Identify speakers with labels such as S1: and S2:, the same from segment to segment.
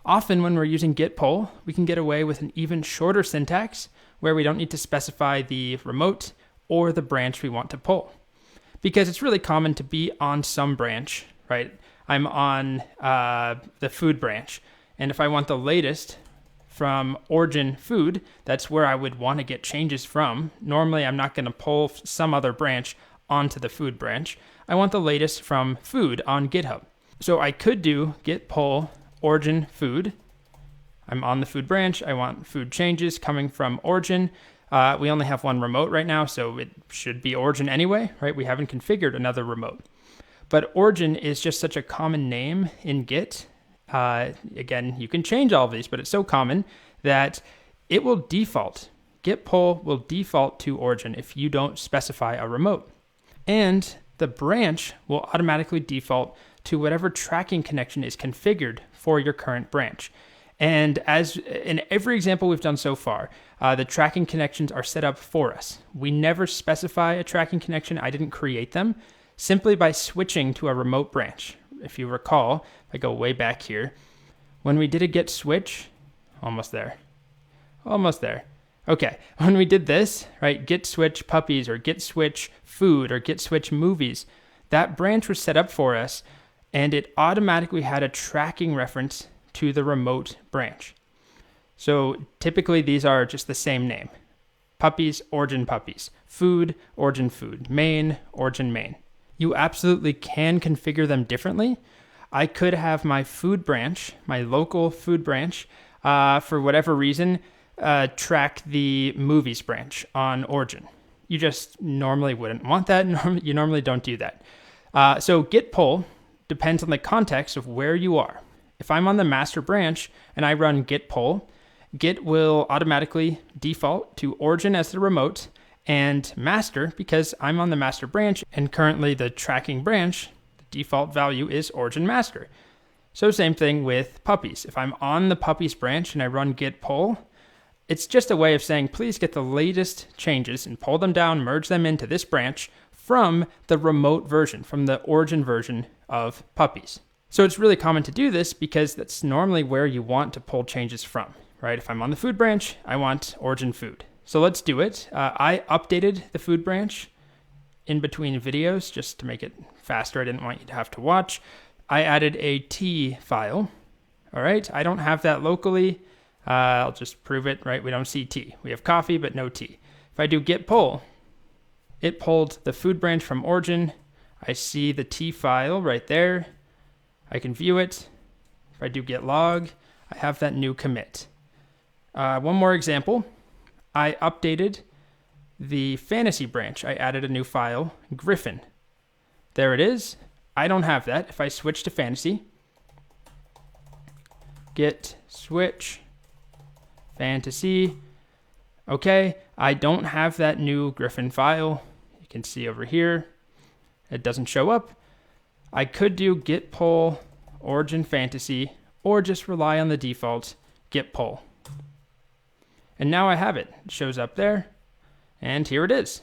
S1: Often when we're using git pull, we can get away with an even shorter syntax where we don't need to specify the remote or the branch we want to pull. Because it's really common to be on some branch, right? I'm on the food branch. And if I want the latest from origin food, that's where I would want to get changes from. Normally, I'm not going to pull some other branch onto the food branch. I want the latest from food on GitHub. So I could do git pull origin food. I'm on the food branch. I want food changes coming from origin. We only have one remote right now, so it should be origin anyway, right? We haven't configured another remote. But origin is just such a common name in Git. Again, you can change all of these, but it's so common that it will default. Git pull will default to origin if you don't specify a remote. And the branch will automatically default to whatever tracking connection is configured for your current branch. And as in every example we've done so far, the tracking connections are set up for us. We never specify a tracking connection. I didn't create them. Simply by switching to a remote branch. If you recall, if I go way back here, when we did a git switch, almost there. Okay, when we did this, right, git switch puppies or git switch food or git switch movies, that branch was set up for us and it automatically had a tracking reference to the remote branch. So typically these are just the same name. Puppies, origin puppies. Food, origin food. Main, origin main. You absolutely can configure them differently. I could have my food branch, my local food branch, for whatever reason, track the movies branch on origin. You just normally wouldn't want that. You normally don't do that. So git pull depends on the context of where you are. If I'm on the master branch and I run git pull, Git will automatically default to origin as the remote and master because I'm on the master branch and currently the tracking branch, the default value is origin master. So same thing with puppies. If I'm on the puppies branch and I run git pull, it's just a way of saying, please get the latest changes and pull them down, merge them into this branch from the remote version, from the origin version of puppies. So it's really common to do this because that's normally where you want to pull changes from, right? If I'm on the food branch, I want origin food. So let's do it. I updated the food branch in between videos just to make it faster. I didn't want you to have to watch. I added a T file. All right, I don't have that locally. I'll just prove it, right? We don't see T. We have coffee, but no T. If I do git pull, it pulled the food branch from origin. I see the T file right there. I can view it. If I do git log, I have that new commit. One more example. I updated the fantasy branch. I added a new file, Griffin. There it is. I don't have that. If I switch to fantasy, git switch fantasy. Okay, I don't have that new Griffin file. You can see over here, it doesn't show up. I could do git pull origin fantasy or just rely on the default git pull. And now I have it. It shows up there, and here it is.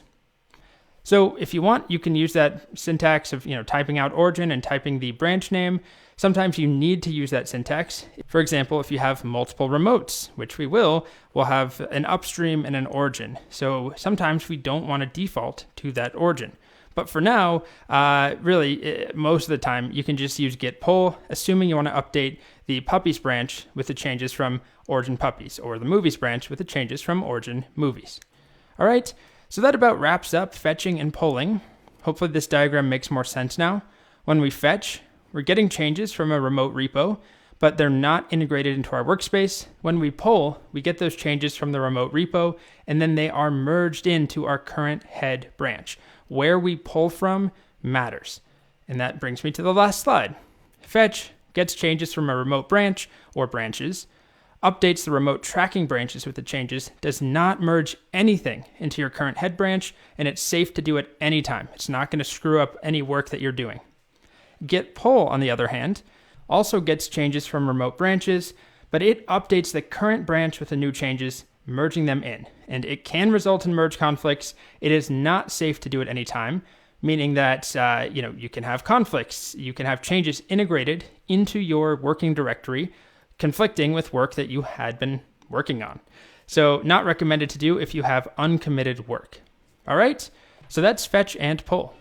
S1: So if you want, you can use that syntax of typing out origin and typing the branch name. Sometimes you need to use that syntax. For example, if you have multiple remotes, which we will, we'll have an upstream and an origin. So sometimes we don't want to default to that origin. But for now, really, most of the time, you can just use git pull, assuming you want to update the puppies branch with the changes from origin puppies, or the movies branch with the changes from origin movies. All right, so that about wraps up fetching and pulling. Hopefully this diagram makes more sense now. When we fetch, we're getting changes from a remote repo, but they're not integrated into our workspace. When we pull, we get those changes from the remote repo, and then they are merged into our current head branch. Where we pull from matters. And that brings me to the last slide. Fetch gets changes from a remote branch or branches, updates the remote tracking branches with the changes, does not merge anything into your current head branch, and it's safe to do it anytime. It's not going to screw up any work that you're doing. Git pull, on the other hand, also gets changes from remote branches, but it updates the current branch with the new changes, merging them in. And it can result in merge conflicts. It is not safe to do it anytime, meaning that you can have conflicts. You can have changes integrated into your working directory, conflicting with work that you had been working on. So not recommended to do if you have uncommitted work. All right, so that's fetch and pull.